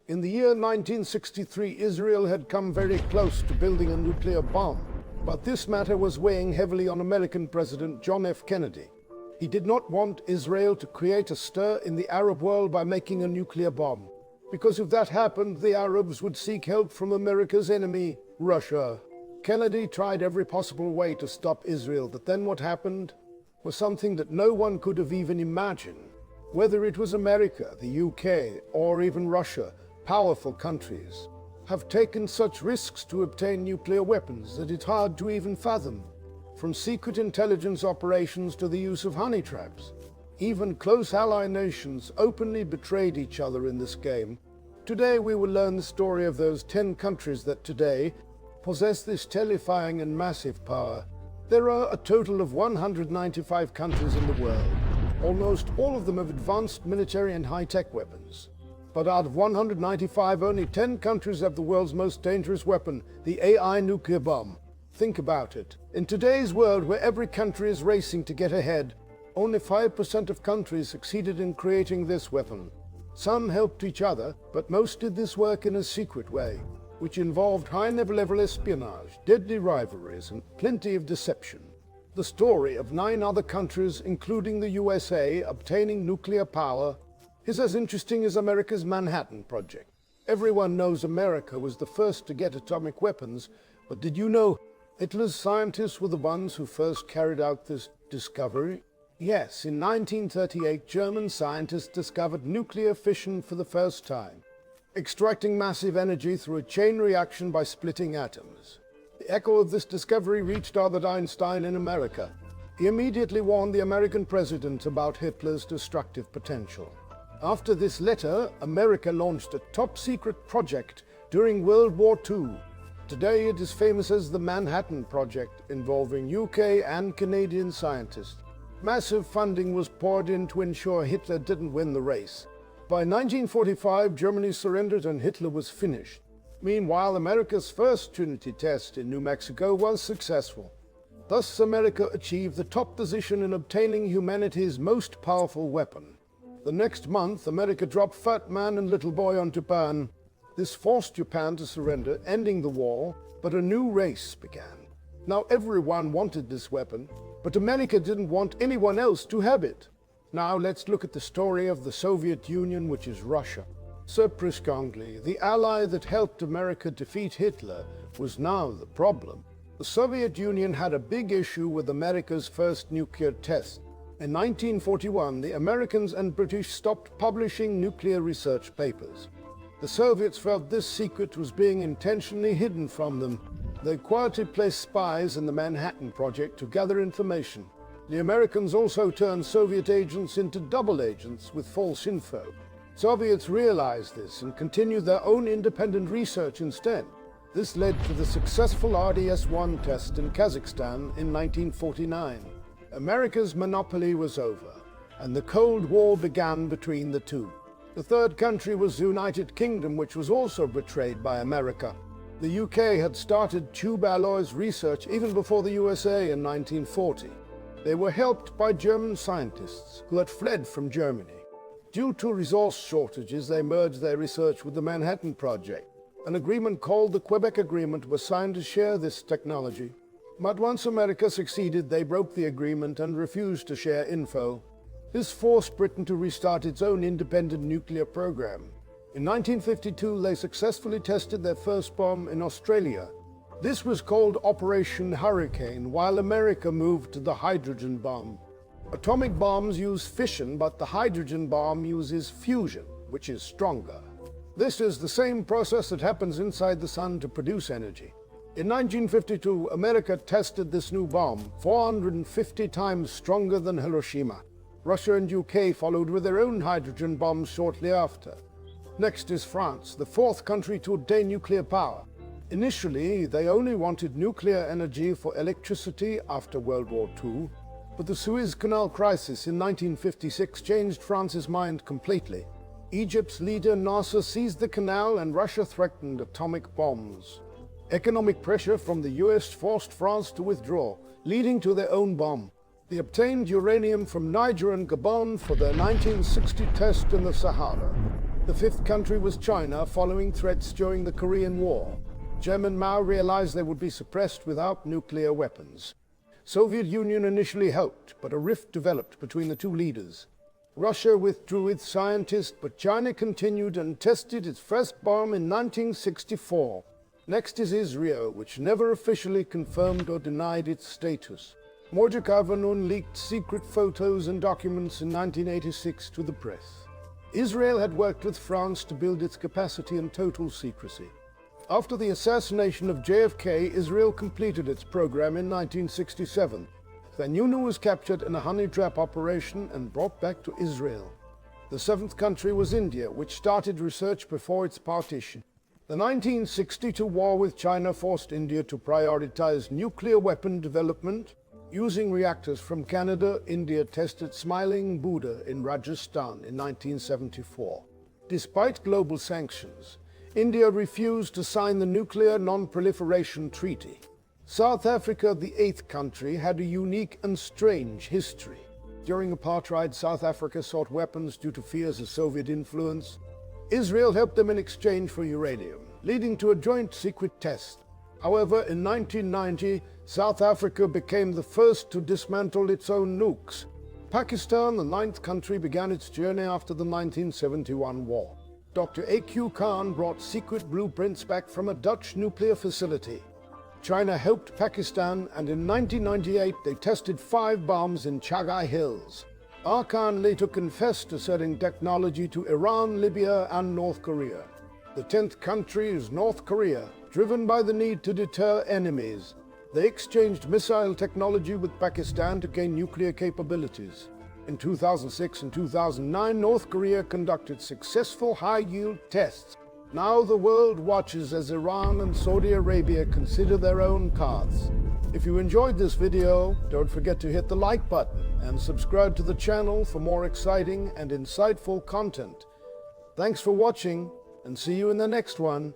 In the year 1963, Israel had come very close to building a nuclear bomb, but this matter was weighing heavily on American President John F. Kennedy. He did not want Israel to create a stir in the Arab world by making a nuclear bomb, because if that happened, the Arabs would seek help from America's enemy, Russia. Kennedy tried every possible way to stop Israel, but then what happened was something that no one could have even imagined. Whether it was America, the UK, or even Russia, powerful countries have taken such risks to obtain nuclear weapons that it's hard to even fathom. From secret intelligence operations to the use of honey traps. Even close ally nations openly betrayed each other in this game. Today we will learn the story of those 10 countries that today possess this terrifying and massive power. There are a total of 195 countries in the world. Almost all of them have advanced military and high-tech weapons. But out of 195, only 10 countries have the world's most dangerous weapon, the AI nuclear bomb. Think about it. In today's world, where every country is racing to get ahead, only 5% of countries succeeded in creating this weapon. Some helped each other, but most did this work in a secret way, which involved high-level espionage, deadly rivalries, and plenty of deception. The story of 9 other countries, including the USA, obtaining nuclear power is as interesting as America's Manhattan Project. Everyone knows America was the first to get atomic weapons, but did you know Hitler's scientists were the ones who first carried out this discovery? Yes, in 1938, German scientists discovered nuclear fission for the first time, extracting massive energy through a chain reaction by splitting atoms. The echo of this discovery reached Albert Einstein in America. He immediately warned the American president about Hitler's destructive potential. After this letter, America launched a top-secret project during World War II. Today it is famous as the Manhattan Project, involving UK and Canadian scientists. Massive funding was poured in to ensure Hitler didn't win the race. By 1945, Germany surrendered and Hitler was finished. Meanwhile, America's first Trinity test in New Mexico was successful. Thus, America achieved the top position in obtaining humanity's most powerful weapon. The next month, America dropped Fat Man and Little Boy on Japan. This forced Japan to surrender, ending the war, but a new race began. Now everyone wanted this weapon, but America didn't want anyone else to have it. Now let's look at the story of the Soviet Union, which is Russia. Surprisingly, the ally that helped America defeat Hitler was now the problem. The Soviet Union had a big issue with America's first nuclear test. In 1941, the Americans and British stopped publishing nuclear research papers. The Soviets felt this secret was being intentionally hidden from them. They quietly placed spies in the Manhattan Project to gather information. The Americans also turned Soviet agents into double agents with false info. Soviets realized this and continued their own independent research instead. This led to the successful RDS-1 test in Kazakhstan in 1949. America's monopoly was over, and the Cold War began between the two. The third country was the United Kingdom, which was also betrayed by America. The UK had started tube alloys research even before the USA in 1940. They were helped by German scientists who had fled from Germany. Due to resource shortages, they merged their research with the Manhattan Project. An agreement called the Quebec Agreement was signed to share this technology. But once America succeeded, they broke the agreement and refused to share info. This forced Britain to restart its own independent nuclear program. In 1952, they successfully tested their first bomb in Australia. This was called Operation Hurricane, while America moved to the hydrogen bomb. Atomic bombs use fission, but the hydrogen bomb uses fusion, which is stronger. This is the same process that happens inside the sun to produce energy. In 1952, America tested this new bomb, 450 times stronger than Hiroshima. Russia and UK followed with their own hydrogen bombs shortly after. Next is France, the 4th country to obtain nuclear power. Initially, they only wanted nuclear energy for electricity after World War II, but the Suez Canal crisis in 1956 changed France's mind completely. Egypt's leader Nasser seized the canal and Russia threatened atomic bombs. Economic pressure from the US forced France to withdraw, leading to their own bomb. They obtained uranium from Niger and Gabon for their 1960 test in the Sahara. The fifth country was China, following threats during the Korean War. Chairman Mao realized they would be suppressed without nuclear weapons. Soviet Union initially helped, but a rift developed between the two leaders. Russia withdrew its scientists, but China continued and tested its first bomb in 1964. Next is Israel, which never officially confirmed or denied its status. Mordechai Vanun leaked secret photos and documents in 1986 to the press. Israel had worked with France to build its capacity in total secrecy. After the assassination of JFK, Israel completed its program in 1967. Then Yunu was captured in a honey trap operation and brought back to Israel. The seventh country was India, which started research before its partition. The 1962 war with China forced India to prioritize nuclear weapon development. Using reactors from Canada, India tested Smiling Buddha in Rajasthan in 1974. Despite global sanctions, India refused to sign the Nuclear Non-Proliferation Treaty. South Africa, the eighth country, had a unique and strange history. During apartheid, South Africa sought weapons due to fears of Soviet influence. Israel helped them in exchange for uranium, leading to a joint secret test. However, in 1990, South Africa became the first to dismantle its own nukes. Pakistan, the ninth country, began its journey after the 1971 war. Dr. A.Q. Khan brought secret blueprints back from a Dutch nuclear facility. China helped Pakistan, and in 1998 they tested 5 bombs in Chagai Hills. Khan later confessed to selling technology to Iran, Libya, and North Korea. The 10th country is North Korea, driven by the need to deter enemies. They exchanged missile technology with Pakistan to gain nuclear capabilities. In 2006 and 2009, North Korea conducted successful high-yield tests. Now the world watches as Iran and Saudi Arabia consider their own paths. If you enjoyed this video, don't forget to hit the like button and subscribe to the channel for more exciting and insightful content. Thanks for watching, and see you in the next one.